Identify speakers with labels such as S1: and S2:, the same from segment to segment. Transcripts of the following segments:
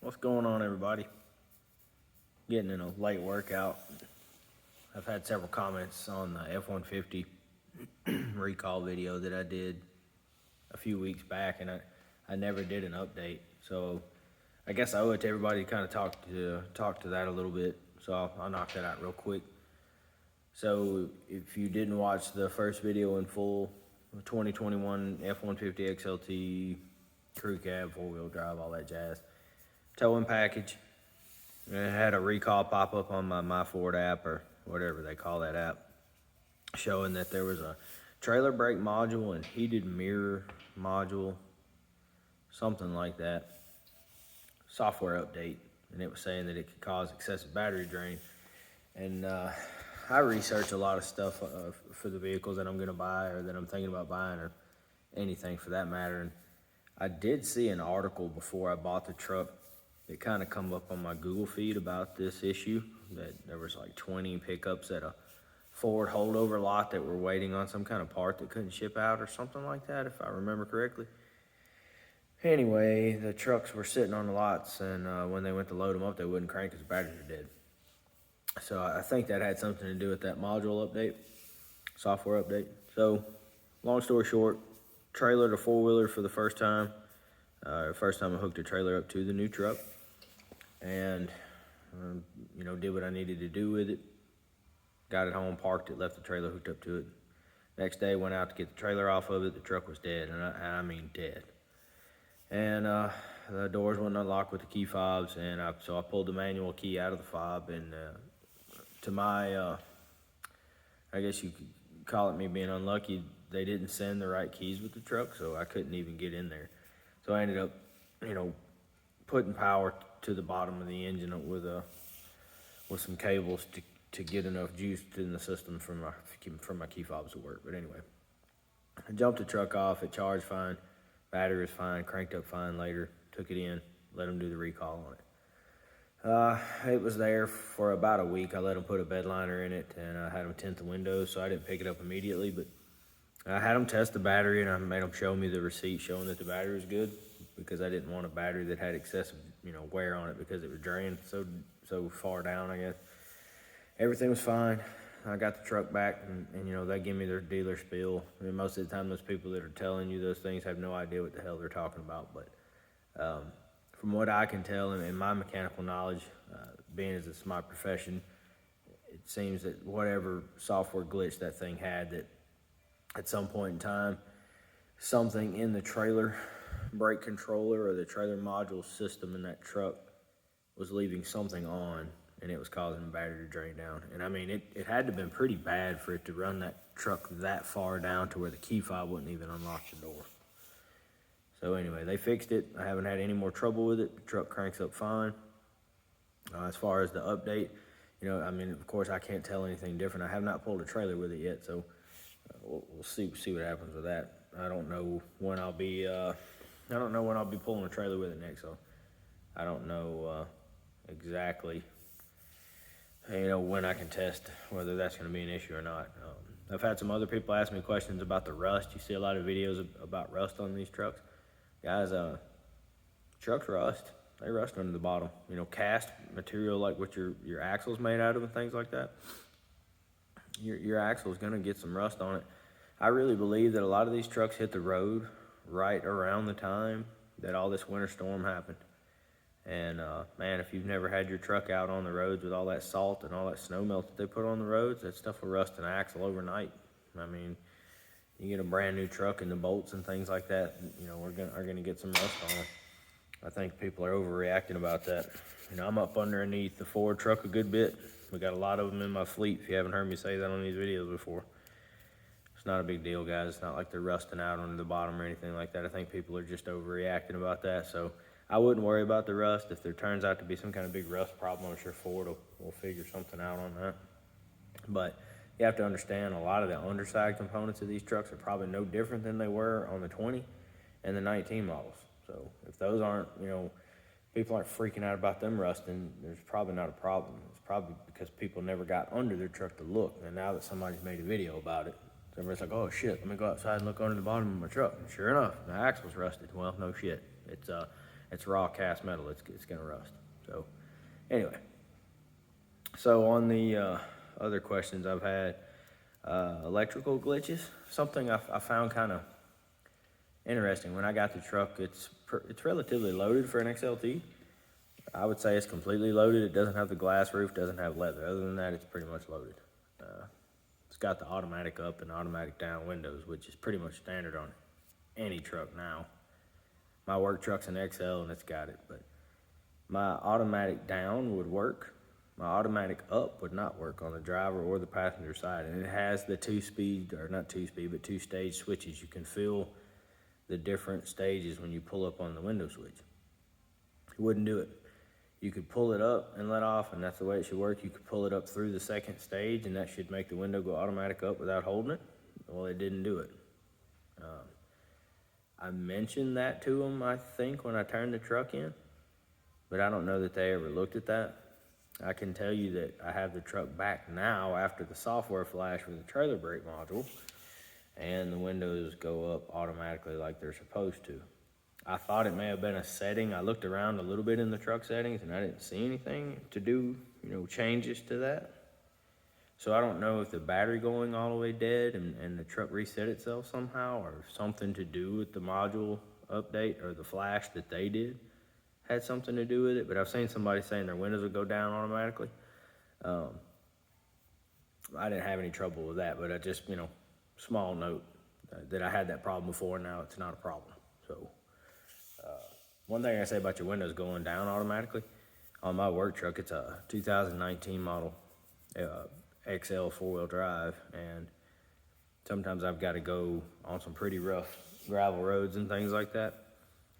S1: What's going on, everybody? Getting in a late workout. I've had several comments on the F150 recall video that I did a few weeks back, and I never did an update. So I guess I owe it to everybody to kind of talk to that a little bit. So I'll knock that out real quick. So if you didn't watch the first video in full, 2021 F150 XLT, crew cab, four-wheel drive, all that jazz, towing package. It had a recall pop up on my Ford app, or whatever they call that app, showing that there was a trailer brake module and heated mirror module, something like that, software update, and it was saying that it could cause excessive battery drain. And I research a lot of stuff for the vehicles that I'm gonna buy, or that I'm thinking about buying, or anything for that matter. And I did see an article before I bought the truck that kind of come up on my Google feed about this issue, that there was like 20 pickups at a Ford holdover lot that were waiting on some kind of part that couldn't ship out or something like that, if I remember correctly. Anyway, the trucks were sitting on the lots, and when they went to load them up, they wouldn't crank because the batteries were dead. So I think that had something to do with that module update, software update. So long story short, trailer to four-wheeler for the first time. First time I hooked a trailer up to the new truck, and did what I needed to do with it. Got it home, parked it, left the trailer hooked up to it. Next day, went out to get the trailer off of it. The truck was dead, and I mean dead. And the doors wouldn't unlock with the key fobs, and so I pulled the manual key out of the fob, and to my, I guess you could call it me being unlucky, they didn't send the right keys with the truck, so I couldn't even get in there. So I ended up, putting power to the bottom of the engine with some cables to get enough juice in the system for my key fobs to work. But anyway, I jumped the truck off. It charged fine, battery was fine, cranked up fine later. Took it in, let them do the recall on it. It was there for about a week. I let them put a bed liner in it, and I had them tint the windows, so I didn't pick it up immediately, but I had them test the battery, and I made them show me the receipt showing that the battery was good, because I didn't want a battery that had excessive, wear on it, because it was drained so far down, I guess. Everything was fine. I got the truck back, and they give me their dealer spiel. I mean, most of the time, those people that are telling you those things have no idea what the hell they're talking about, but from what I can tell, and in my mechanical knowledge, being as it's my profession, it seems that whatever software glitch that thing had, that at some point in time, something in the trailer brake controller or the trailer module system in that truck was leaving something on, and it was causing the battery to drain down. And I mean, it had to have been pretty bad for it to run that truck that far down to where the key fob wouldn't even unlock the door. So anyway, they fixed it. I haven't had any more trouble with it. The truck cranks up fine. As far as the update, of course, I can't tell anything different. I have not pulled a trailer with it yet, so we'll see what happens with that. I don't know when I'll be pulling a trailer with it next, so I don't know exactly, when I can test whether that's going to be an issue or not. I've had some other people ask me questions about the rust. You see a lot of videos about rust on these trucks. Guys, trucks rust. They rust under the bottom. Cast material like what your axle's made out of and things like that. Your axle's gonna get some rust on it. I really believe that a lot of these trucks hit the road right around the time that all this winter storm happened. And man, if you've never had your truck out on the roads with all that salt and all that snow melt that they put on the roads, that stuff will rust an axle overnight. I mean, you get a brand new truck and the bolts and things like that, are gonna get some rust on it. I think people are overreacting about that. I'm up underneath the Ford truck a good bit. We got a lot of them in my fleet, if you haven't heard me say that on these videos before. It's not a big deal, guys. It's not like they're rusting out under the bottom or anything like that. I think people are just overreacting about that. So I wouldn't worry about the rust. If there turns out to be some kind of big rust problem, I'm sure Ford will figure something out on that. But you have to understand, a lot of the underside components of these trucks are probably no different than they were on the 20 and the 19 models. So if those aren't, people aren't freaking out about them rusting, there's probably not a problem. It's probably because people never got under their truck to look. And now that somebody's made a video about it, everybody's like, oh shit, let me go outside and look under the bottom of my truck. And sure enough, the axle's rusted. Well, no shit. It's it's raw cast metal, it's gonna rust. So anyway, so on the other questions I've had, electrical glitches, something I found kind of interesting. When I got the truck, it's relatively loaded for an XLT. I would say it's completely loaded. It doesn't have the glass roof, doesn't have leather. Other than that, it's pretty much loaded. It's got the automatic up and automatic down windows, which is pretty much standard on any truck now. My work truck's an XL and it's got it, but my automatic down would work. My automatic up would not work on the driver or the passenger side. And it has the two-speed, or not two-speed, but two-stage switches. You can feel the different stages when you pull up on the window switch. It wouldn't do it. You could pull it up and let off, and that's the way it should work. You could pull it up through the second stage, and that should make the window go automatic up without holding it. Well, it didn't do it. I mentioned that to them, I think, when I turned the truck in, but I don't know that they ever looked at that. I can tell you that I have the truck back now after the software flash with the trailer brake module, and the windows go up automatically like they're supposed to. I thought it may have been a setting. I looked around a little bit in the truck settings and I didn't see anything to do, changes to that. So I don't know if the battery going all the way dead and the truck reset itself somehow, or something to do with the module update or the flash that they did had something to do with it. But I've seen somebody saying their windows would go down automatically. I didn't have any trouble with that, but I just, small note that I had that problem before. Now it's not a problem. So one thing I say about your windows going down automatically, on my work truck, it's a 2019 model XL four-wheel drive, and sometimes I've got to go on some pretty rough gravel roads and things like that.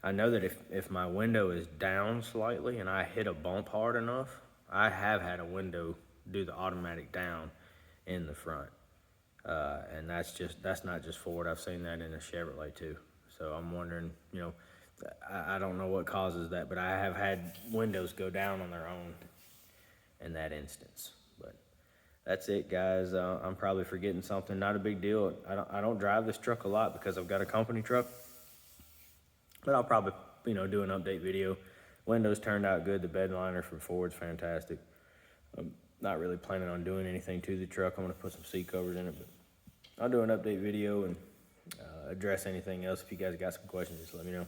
S1: I know that if my window is down slightly and I hit a bump hard enough, I have had a window do the automatic down in the front. And that's not just Ford. I've seen that in a Chevrolet too. So I'm wondering, I don't know what causes that, but I have had windows go down on their own in that instance. But that's it, guys. I'm probably forgetting something. Not a big deal. I don't drive this truck a lot because I've got a company truck. But I'll probably, do an update video. Windows turned out good. The bed liner from Ford's fantastic. I'm not really planning on doing anything to the truck. I'm going to put some seat covers in it, but I'll do an update video and address anything else. If you guys got some questions, just let me know.